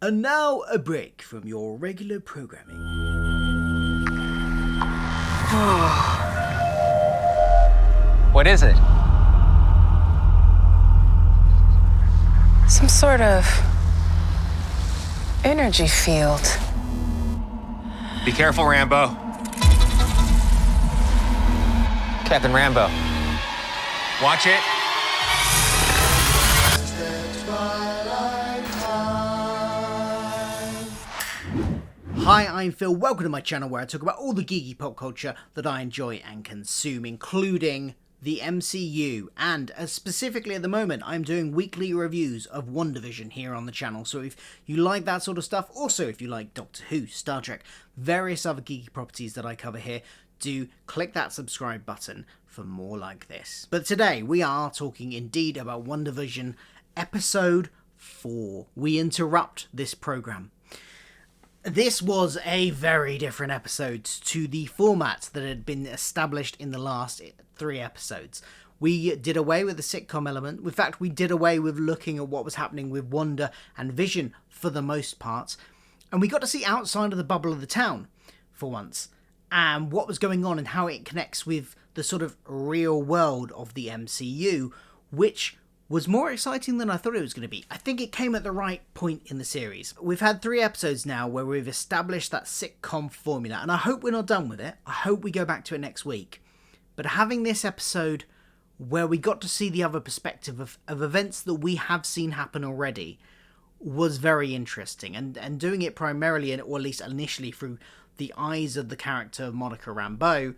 And now a break from your regular programming. What is it? Some sort of energy field. Be careful, Rambo. Captain Rambo. Watch it. Hi, I'm Phil. Welcome to my channel where I talk about all the geeky pop culture that I enjoy and consume, including the MCU, and specifically at the moment I'm doing weekly reviews of WandaVision here on the channel. So if you like that sort of stuff, also if you like Doctor Who, Star Trek, various other geeky properties that I cover here, do click that subscribe button for more like this. But today we are talking indeed about WandaVision episode 4. We interrupt this program. This was a very different episode to the format that had been established in the last 3 episodes. We did away with the sitcom element. In fact, we did away with looking at what was happening with Wanda and Vision for the most part. And we got to see outside of the bubble of the town for once. And what was going on and how it connects with the sort of real world of the MCU, which was more exciting than I thought it was going to be. I think it came at the right point in the series. We've had 3 episodes now where we've established that sitcom formula, and I hope we're not done with it. I hope we go back to it next week. But having this episode where we got to see the other perspective of events that we have seen happen already was very interesting. And doing it primarily, or at least initially, through the eyes of the character of Monica Rambeau,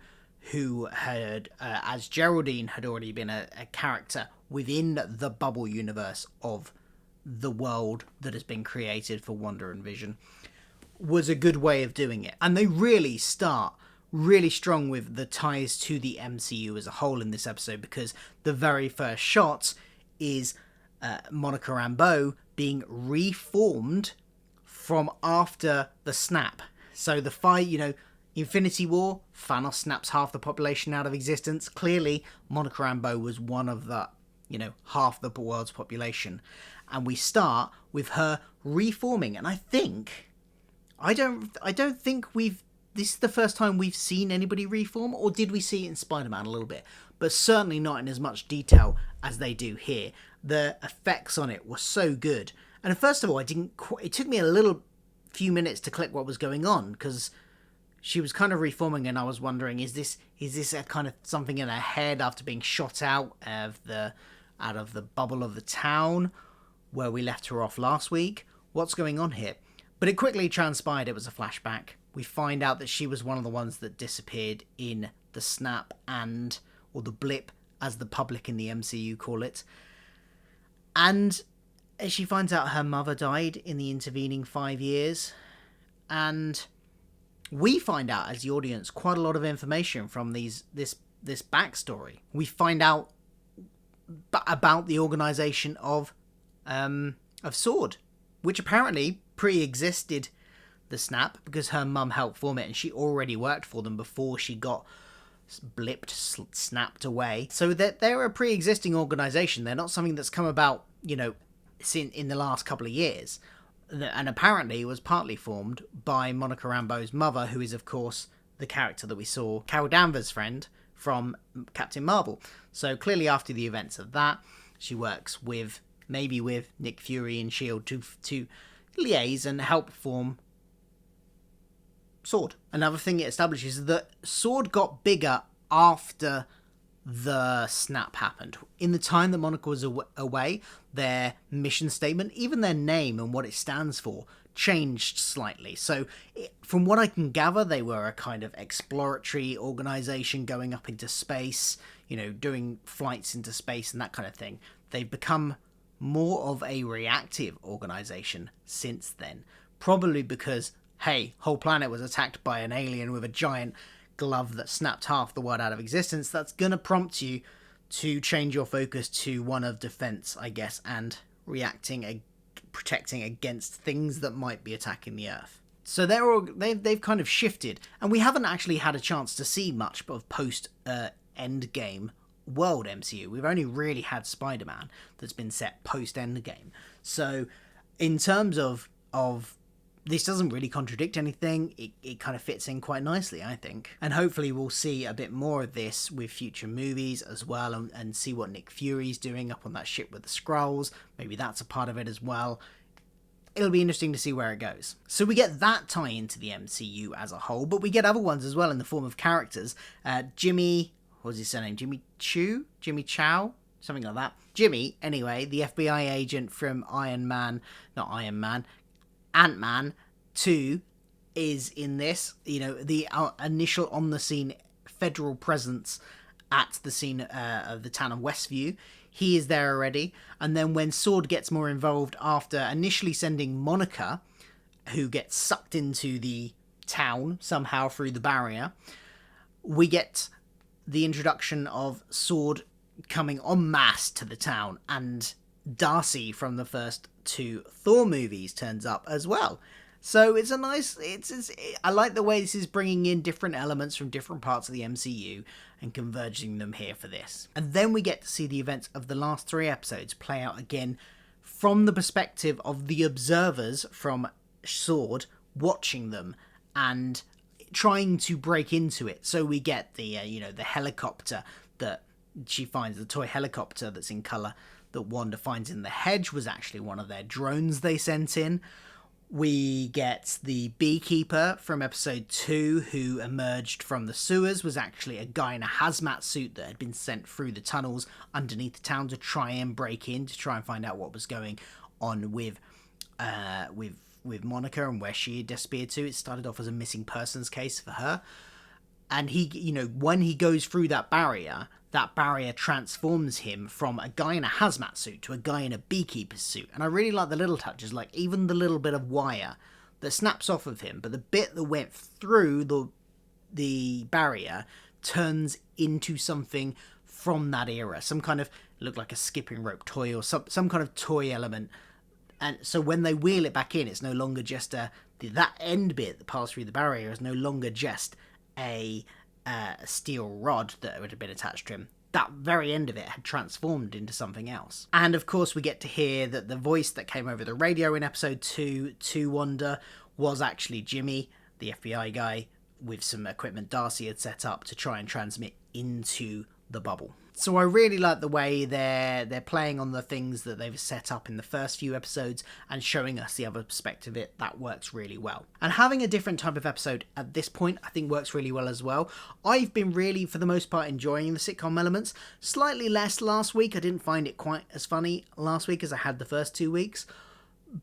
who had, as Geraldine, had already been a character within the bubble universe of the world that has been created for Wanda and Vision, was a good way of doing it. And they really start really strong with the ties to the MCU as a whole in this episode, because the very first shot is Monica Rambeau being reformed from after the snap. So the fight, Infinity War, Thanos snaps half the population out of existence. Clearly, Monica Rambeau was one of the, half the world's population. And we start with her reforming. And I don't think this is the first time we've seen anybody reform, or did we see it in Spider-Man a little bit? But certainly not in as much detail as they do here. The effects on it were so good. And first of all, it took me a few minutes to click what was going on, because she was kind of reforming, and I was wondering, is this a kind of something in her head after being shot out of the bubble of the town where we left her off last week? What's going on here? But it quickly transpired it was a flashback. We find out that she was one of the ones that disappeared in the snap or the blip, as the public in the MCU call it. And she finds out her mother died in the intervening 5 years. And we find out, as the audience, quite a lot of information from this backstory. We find out about the organisation of S.W.O.R.D, which apparently pre-existed the snap, because her mum helped form it, and she already worked for them before she got blipped, snapped away. So they're a pre-existing organisation. They're not something that's come about, in the last couple of years. And apparently it was partly formed by Monica Rambeau's mother, who is, of course, the character that we saw, Carol Danvers' friend from Captain Marvel. So clearly after the events of that, she works with Nick Fury and S.H.I.E.L.D. to liaise and help form S.W.O.R.D. Another thing it establishes is that S.W.O.R.D got bigger after the snap happened. In the time that Monica was away, their mission statement, even their name and what it stands for, changed slightly. So from what I can gather, they were a kind of exploratory organization going up into space, doing flights into space and that kind of thing. They've become more of a reactive organization since then, probably because, hey, whole planet was attacked by an alien with a giant glove that snapped half the world out of existence. That's gonna prompt you to change your focus to one of defense, I guess, and protecting against things that might be attacking the Earth. So they've kind of shifted, and we haven't actually had a chance to see much of post Endgame world MCU. We've only really had Spider-Man that's been set post Endgame. So in terms of this doesn't really contradict anything. It kind of fits in quite nicely, I think. And hopefully we'll see a bit more of this with future movies as well, and see what Nick Fury's doing up on that ship with the Skrulls. Maybe that's a part of it as well. It'll be interesting to see where it goes. So we get that tie into the MCU as a whole, but we get other ones as well in the form of characters. Jimmy, what was his surname? Jimmy Chow? Something like that. Jimmy, anyway, the FBI agent from Ant-Man 2 is in this. You know, the initial on-the-scene federal presence at the scene of the town of Westview. He is there already. And then when S.W.O.R.D gets more involved after initially sending Monica, who gets sucked into the town somehow through the barrier, we get the introduction of S.W.O.R.D coming en masse to the town, and Darcy from the first 2 Thor movies turns up as well. So it's a nice, I like the way this is bringing in different elements from different parts of the MCU and converging them here for this. And then we get to see the events of the last 3 episodes play out again from the perspective of the observers from S.W.O.R.D watching them and trying to break into it. So we get the the helicopter that she finds, the toy helicopter that's in colour that Wanda finds in the hedge was actually one of their drones they sent in. We get the beekeeper from episode 2 who emerged from the sewers, was actually a guy in a hazmat suit that had been sent through the tunnels underneath the town to try and break in, to try and find out what was going on with Monica and where she had disappeared to. It started off as a missing persons case for her. And he, when he goes through that barrier transforms him from a guy in a hazmat suit to a guy in a beekeeper's suit. And I really like the little touches, like even the little bit of wire that snaps off of him, but the bit that went through the barrier turns into something from that era. Some kind of, looked like a skipping rope toy or some kind of toy element. And so when they wheel it back in, it's no longer just that end bit that passed through the barrier is no longer just a steel rod that would have been attached to him. That very end of it had transformed into something else. And of course we get to hear that the voice that came over the radio in episode 2 to Wanda was actually Jimmy, the FBI guy, with some equipment Darcy had set up to try and transmit into the bubble. So I really like the way they're playing on the things that they've set up in the first few episodes and showing us the other perspective of it. That works really well. And having a different type of episode at this point I think works really well as well. I've been really, for the most part, enjoying the sitcom elements. Slightly less last week. I didn't find it quite as funny last week as I had the first 2 weeks.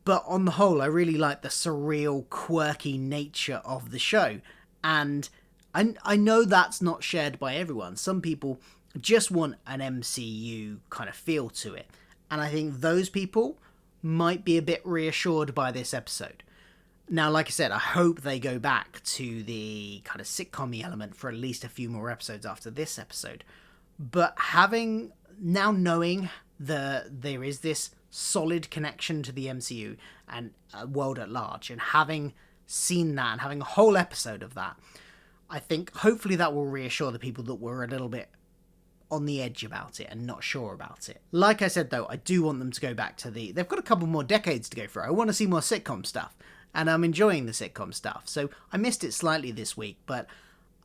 But on the whole, I really like the surreal, quirky nature of the show. And I know that's not shared by everyone. Some people just want an MCU kind of feel to it. And I think those people might be a bit reassured by this episode. Now, like I said, I hope they go back to the kind of sitcom-y element for at least a few more episodes after this episode. But knowing that there is this solid connection to the MCU and world at large, and having seen that and having a whole episode of that, I think hopefully that will reassure the people that were a little bit on the edge about it and not sure about it. Like I said though, I do want them to go back to they've got a couple more decades to go through. I want to see more sitcom stuff, and I'm enjoying the sitcom stuff. So I missed it slightly this week, but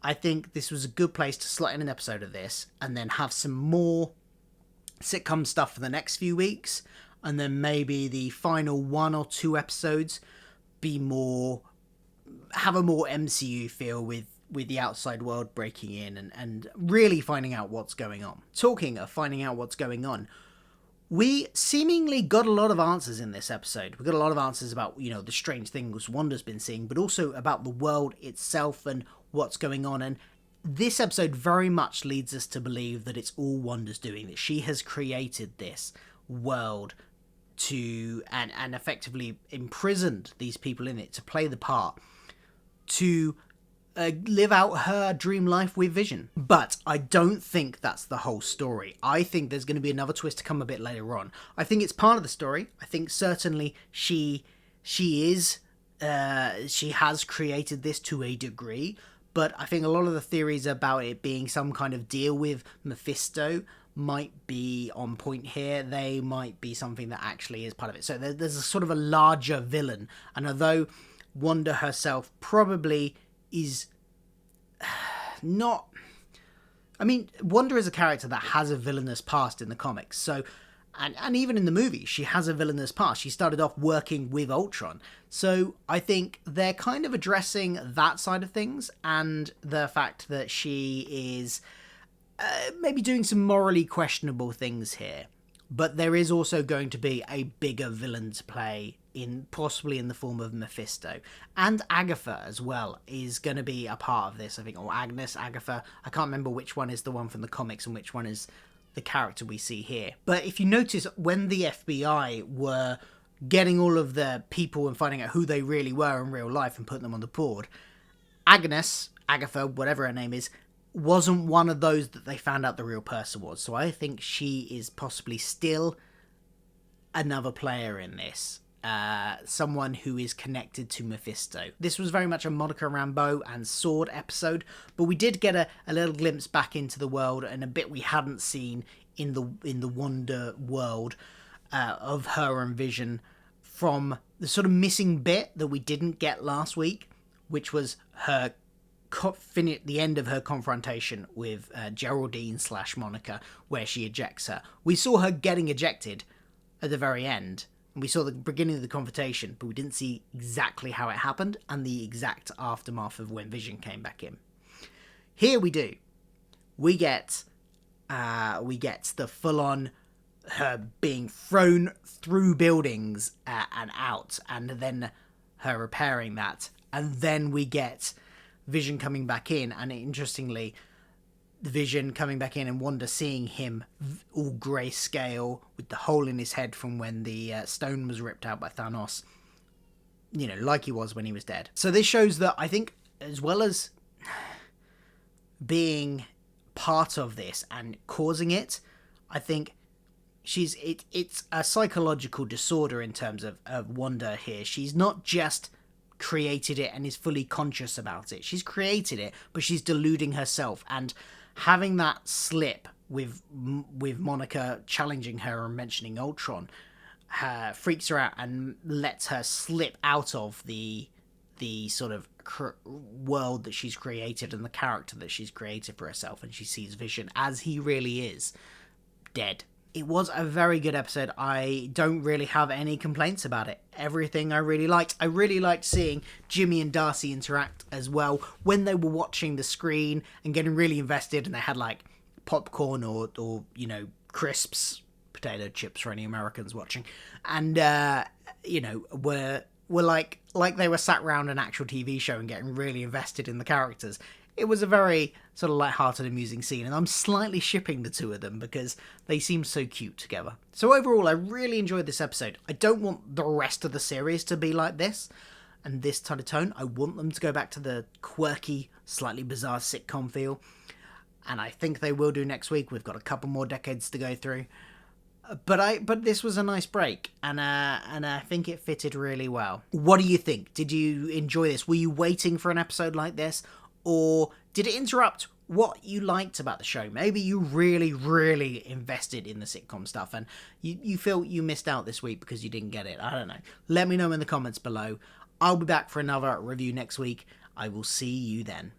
I think this was a good place to slot in an episode of this and then have some more sitcom stuff for the next few weeks, and then maybe the final 1 or 2 episodes have a more MCU feel with the outside world breaking in and really finding out what's going on. Talking of finding out what's going on, we seemingly got a lot of answers in this episode. We got a lot of answers about, the strange things Wanda's been seeing, but also about the world itself and what's going on. And this episode very much leads us to believe that it's all Wanda's doing, that she has created this world and effectively imprisoned these people in it to play the part, to live out her dream life with Vision. But I don't think that's the whole story. I think there's going to be another twist to come a bit later on. I think it's part of the story. I think certainly she has created this to a degree, but I think a lot of the theories about it being some kind of deal with Mephisto might be on point here. They might be something that actually is part of it. So there's a sort of a larger villain. And although Wanda herself probably is not... I mean, Wanda is a character that has a villainous past in the comics. So, and even in the movie, she has a villainous past. She started off working with Ultron. So I think they're kind of addressing that side of things, and the fact that she is maybe doing some morally questionable things here. But there is also going to be a bigger villain to play, possibly in the form of Mephisto. And Agatha as well is going to be a part of this, I think. Or Agnes, Agatha. I can't remember which one is the one from the comics and which one is the character we see here. But if you notice, when the FBI were getting all of the people and finding out who they really were in real life and putting them on the board, Agnes, Agatha, whatever her name is, wasn't one of those that they found out the real person was. So I think she is possibly still another player in this. Someone who is connected to Mephisto. This was very much a Monica Rambeau and S.W.O.R.D episode, but we did get a little glimpse back into the world and a bit we hadn't seen in the Wanda world of her and Vision, from the sort of missing bit that we didn't get last week, which was her the end of her confrontation with Geraldine / Monica, where she ejects her. We saw her getting ejected at the very end, and we saw the beginning of the confrontation, but we didn't see exactly how it happened and the exact aftermath of when Vision came back in. Here we do. We get the full-on her being thrown through buildings and out, and then her repairing that, and then we get Vision coming back in, and interestingly, the Vision coming back in and Wanda seeing him all grayscale with the hole in his head from when the stone was ripped out by Thanos, you know, like he was when he was dead. So this shows that, I think, as well as being part of this and causing it, I think it's a psychological disorder in terms of Wanda here. She's not just created it and is fully conscious about it. She's created it, but she's deluding herself, and having that slip with Monica challenging her and mentioning Ultron freaks her out and lets her slip out of the sort of world that she's created and the character that she's created for herself, and she sees Vision as he really is, dead. It was a very good episode. I don't really have any complaints about it. Everything I really liked. I really liked seeing Jimmy and Darcy interact as well when they were watching the screen and getting really invested, and they had like popcorn or you know, crisps, potato chips for any Americans watching, and you know, were like they were sat around an actual TV show and getting really invested in the characters. It was a very sort of light-hearted, amusing scene, and I'm slightly shipping the two of them because they seem so cute together. So overall, I really enjoyed this episode. I don't want the rest of the series to be like this and this kind of tone. I want them to go back to the quirky, slightly bizarre sitcom feel, and I think they will do next week. We've got a couple more decades to go through. But this was a nice break, and I think it fitted really well. What do you think? Did you enjoy this? Were you waiting for an episode like this? Or did it interrupt what you liked about the show? Maybe you really, really invested in the sitcom stuff and you feel you missed out this week because you didn't get it. I don't know. Let me know in the comments below. I'll be back for another review next week. I will see you then.